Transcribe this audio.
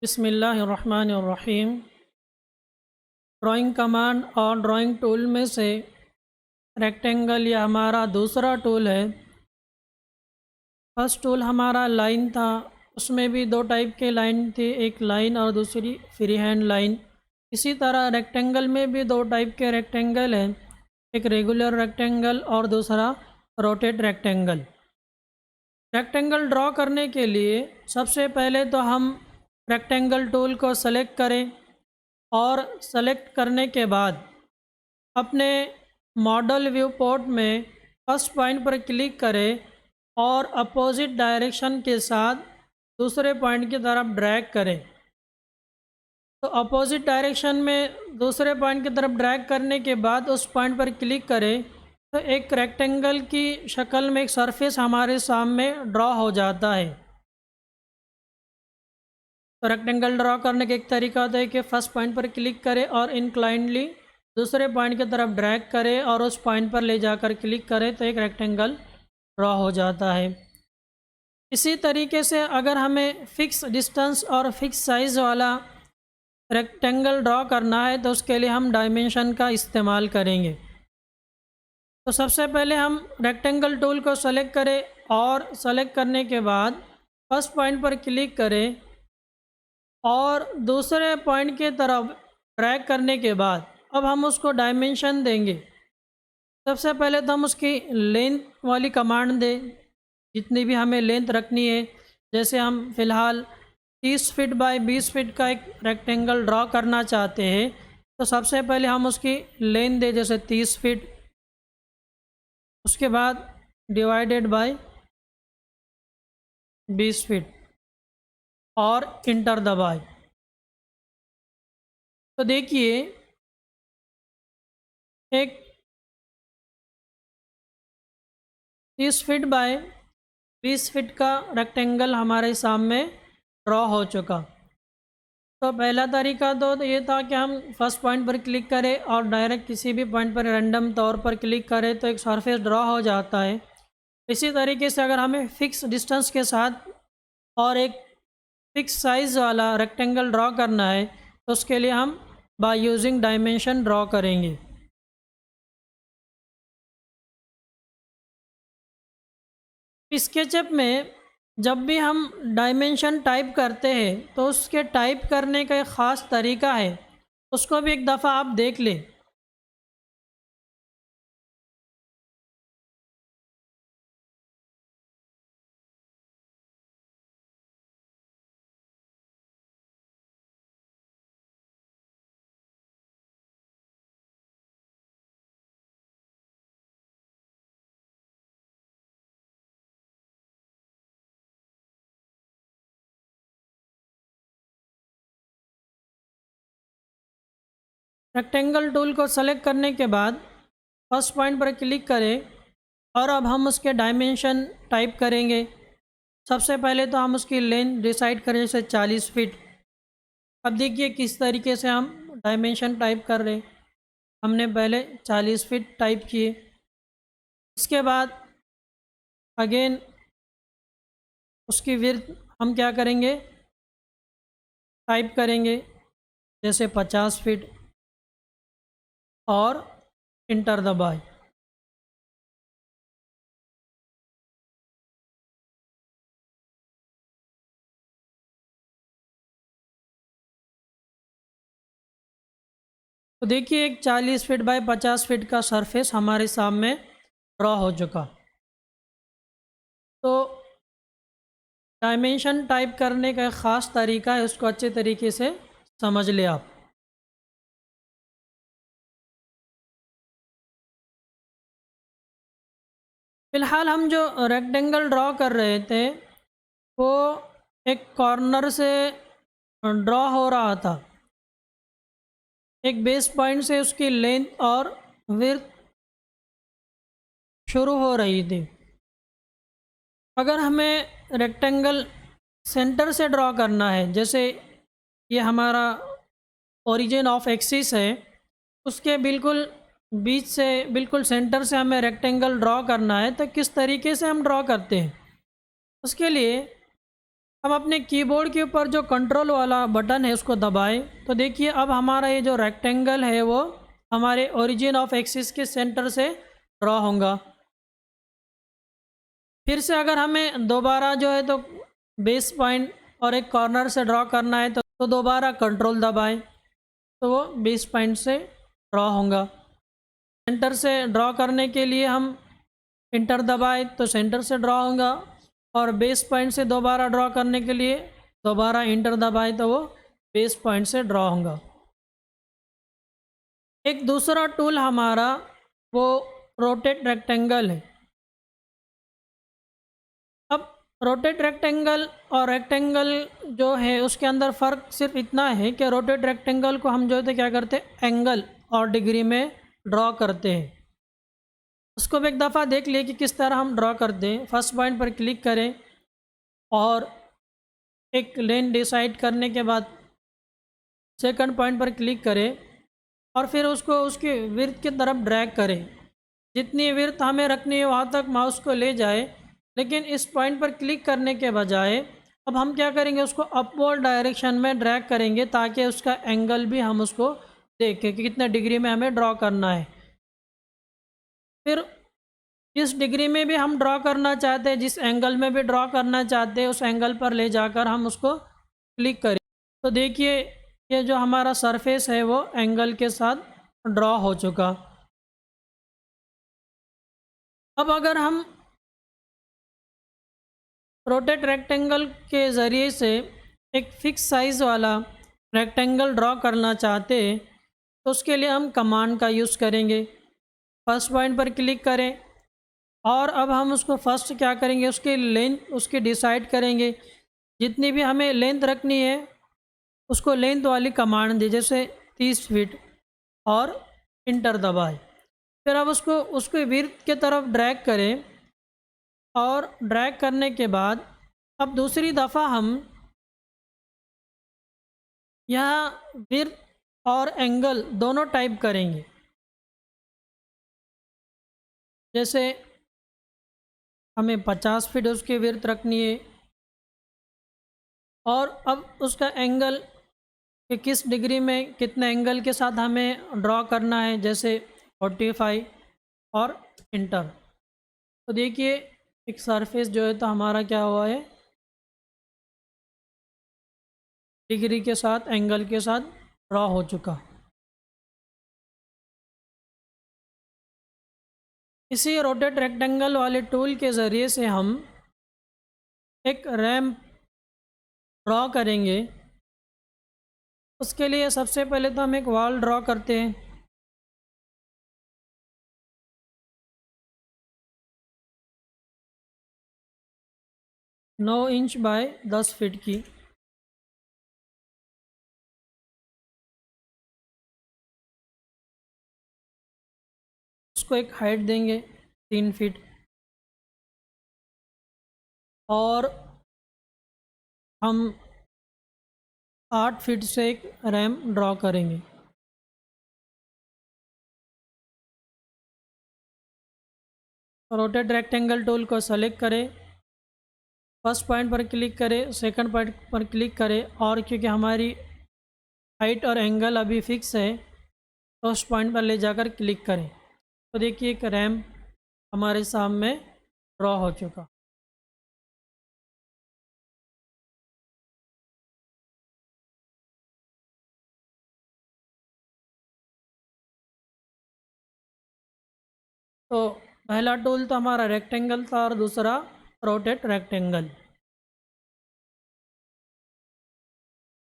बिस्मिल्लाहिर्रहमानिर्रहीम। Drawing command और drawing tool में से रेक्टेंगल या हमारा दूसरा टूल है। फर्स्ट टूल हमारा लाइन था, उसमें भी दो टाइप के लाइन थी, एक लाइन और दूसरी फ्री हैंड लाइन। इसी तरह रेक्टेंगल में भी दो टाइप के रेक्टेंगल हैं, एक रेगुलर रेक्टेंगल और दूसरा रोटेट रेक्टेंगल। रेक्टेंगल ड्रॉ करने के लिए सबसे पहले तो हम रेक्टेंगल टूल को सेलेक्ट करें और सेलेक्ट करने के बाद अपने मॉडल व्यू पोर्ट में फर्स्ट पॉइंट पर क्लिक करें और अपोजिट डायरेक्शन के साथ दूसरे पॉइंट की तरफ ड्रैग करें। तो अपोजिट डायरेक्शन में दूसरे पॉइंट की तरफ ड्रैग करने के बाद उस पॉइंट पर क्लिक करें तो एक रेक्टेंगल की शक्ल में एक सरफेस हमारे सामने ड्रॉ हो जाता है। तो रेक्टेंगल ड्रॉ करने का एक तरीका होता है कि फर्स्ट पॉइंट पर क्लिक करें और इंक्लाइंडली दूसरे पॉइंट की तरफ ड्रैग करें और उस पॉइंट पर ले जाकर क्लिक करें तो एक रेक्टेंगल ड्रॉ हो जाता है। इसी तरीके से अगर हमें फ़िक्स डिस्टेंस और फिक्स साइज़ वाला रेक्टेंगल ड्रॉ करना है तो उसके लिए हम डायमेंशन का इस्तेमाल करेंगे। तो सबसे पहले हम रेक्टेंगल टूल को सेलेक्ट करें और सेलेक्ट करने के बाद फर्स्ट पॉइंट पर क्लिक करें और दूसरे पॉइंट की तरफ ड्रैग करने के बाद अब हम उसको डायमेंशन देंगे। सबसे पहले तो हम उसकी लेंथ वाली कमांड दें, जितनी भी हमें लेंथ रखनी है। जैसे हम फ़िलहाल 30 फीट बाय 20 फीट का एक रेक्टेंगल ड्रॉ करना चाहते हैं, तो सबसे पहले हम उसकी लेंथ दें, जैसे 30 फीट। उसके बाद डिवाइडेड बाय 20 फीट और इंटर दबाएं। तो देखिए एक 30 फीट बाय 20 फीट का रेक्टेंगल हमारे सामने ड्रॉ हो चुका। तो पहला तरीका तो ये था कि हम फर्स्ट पॉइंट पर क्लिक करें और डायरेक्ट किसी भी पॉइंट पर रैंडम तौर पर क्लिक करें तो एक सरफेस ड्रॉ हो जाता है। इसी तरीके से अगर हमें फ़िक्स डिस्टेंस के साथ और एक फ़िक्स साइज़ वाला रेक्टेंगल ड्रॉ करना है तो उसके लिए हम बाय यूजिंग डायमेंशन ड्रॉ करेंगे। स्केचअप में जब भी हम डायमेंशन टाइप करते हैं तो उसके टाइप करने का एक ख़ास तरीका है, उसको भी एक दफ़ा आप देख लें। रेक्टेंगल टूल को सेलेक्ट करने के बाद फर्स्ट पॉइंट पर क्लिक करें और अब हम उसके डायमेंशन टाइप करेंगे। सबसे पहले तो हम उसकी लेंथ डिसाइड करें, जैसे 40 फीट। अब देखिए किस तरीके से हम डायमेंशन टाइप कर रहे हैं। हमने पहले 40 फीट टाइप किए, इसके बाद अगेन उसकी विड्थ हम क्या करेंगे, टाइप करेंगे, जैसे 50 फीट और इंटर दबाएं। तो देखिए एक 40 फीट बाय 50 फीट का सरफेस हमारे सामने ड्रॉ हो चुका। तो डायमेंशन टाइप करने का एक ख़ास तरीका है, उसको अच्छे तरीके से समझ ले आप। फ़िलहाल हम जो रेक्टेंगल ड्रॉ कर रहे थे वो एक कॉर्नर से ड्रॉ हो रहा था। एक बेस पॉइंट से उसकी लेंथ और विड्थ शुरू हो रही थी। अगर हमें रेक्टेंगल सेंटर से ड्रॉ करना है, जैसे ये हमारा ओरिजिन ऑफ एक्सिस है, उसके बिल्कुल बीच से, बिल्कुल सेंटर से हमें रेक्टेंगल ड्रॉ करना है, तो किस तरीके से हम ड्रॉ करते हैं। उसके लिए हम अपने कीबोर्ड के ऊपर जो कंट्रोल वाला बटन है उसको दबाएं तो देखिए अब हमारा ये जो रेक्टेंगल है वो हमारे ओरिजिन ऑफ एक्सिस के सेंटर से ड्रॉ होगा। फिर से अगर हमें दोबारा जो है तो बेस पॉइंट और एक कॉर्नर से ड्रॉ करना है तो दोबारा कंट्रोल दबाएं तो वो बेस पॉइंट से ड्रॉ होगा। सेंटर से ड्रॉ करने के लिए हम इंटर दबाएं तो सेंटर से ड्रॉ होगा और बेस पॉइंट से दोबारा ड्रॉ करने के लिए दोबारा इंटर दबाएं तो वो बेस पॉइंट से ड्रॉ होगा। एक दूसरा टूल हमारा वो रोटेट रेक्टेंगल है। अब रोटेट रेक्टेंगल और रेक्टेंगल जो है उसके अंदर फ़र्क सिर्फ इतना है कि रोटेट रेक्टेंगल को हम जो है क्या करते हैं एंगल और डिग्री में ड्रॉ करते हैं। उसको भी एक दफ़ा देख लिए कि किस तरह हम ड्रॉ करते हैं। फर्स्ट पॉइंट पर क्लिक करें और एक लेन डिसाइड करने के बाद सेकंड पॉइंट पर क्लिक करें और फिर उसको उसकी विड्थ की तरफ ड्रैग करें। जितनी विड्थ हमें रखनी है वहाँ तक माउस को ले जाए, लेकिन इस पॉइंट पर क्लिक करने के बजाय अब हम क्या करेंगे उसको अपवर्ड डायरेक्शन में ड्रैग करेंगे ताकि उसका एंगल भी हम उसको देखें कि कितने डिग्री में हमें ड्रॉ करना है। फिर जिस डिग्री में भी हम ड्रॉ करना चाहते हैं, जिस एंगल में भी ड्रॉ करना चाहते हैं, उस एंगल पर ले जाकर हम उसको क्लिक करें तो देखिए ये जो हमारा सरफेस है वो एंगल के साथ ड्रॉ हो चुका। अब अगर हम रोटेट रेक्टेंगल के ज़रिए से एक फ़िक्स साइज़ वाला रेक्टेंगल ड्रॉ करना चाहते हैं तो उसके लिए हम कमांड का यूज़ करेंगे। फर्स्ट पॉइंट पर क्लिक करें और अब हम उसको फर्स्ट क्या करेंगे उसकी लेंथ उसकी डिसाइड करेंगे। जितनी भी हमें लेंथ रखनी है उसको लेंथ वाली कमांड दी, जैसे 30 फीट और इंटर दबाए। फिर अब उसको उसके विड्थ की तरफ ड्रैग करें और ड्रैग करने के बाद अब दूसरी दफ़ा हम यहाँ विड्थ और एंगल दोनों टाइप करेंगे। जैसे हमें 50 फीट उसकी विड्थ रखनी है और अब उसका एंगल कि किस डिग्री में कितने एंगल के साथ हमें ड्रॉ करना है, जैसे 45 और इंटर। तो देखिए एक सरफेस जो है तो हमारा क्या हुआ है डिग्री के साथ एंगल के साथ ड्रॉ हो चुका। इसी रोटेट रेक्टेंगल वाले टूल के ज़रिए से हम एक रैम्प ड्रॉ करेंगे। उसके लिए सबसे पहले तो हम एक वॉल ड्रॉ करते हैं। नौ इंच बाय 10 फीट की। उसको एक हाइट देंगे 3 फीट और हम 8 फीट से एक रैम्प ड्रॉ करेंगे। रोटेट रेक्टेंगल टूल को सेलेक्ट करें, फर्स्ट पॉइंट पर क्लिक करें, सेकंड पॉइंट पर क्लिक करें और क्योंकि हमारी हाइट और एंगल अभी फिक्स है तो उस पॉइंट पर ले जाकर क्लिक करें। तो देखिए एक रैम्प हमारे सामने ड्रॉ हो चुका। तो पहला टूल तो हमारा रेक्टेंगल था और दूसरा रोटेट रेक्टेंगल।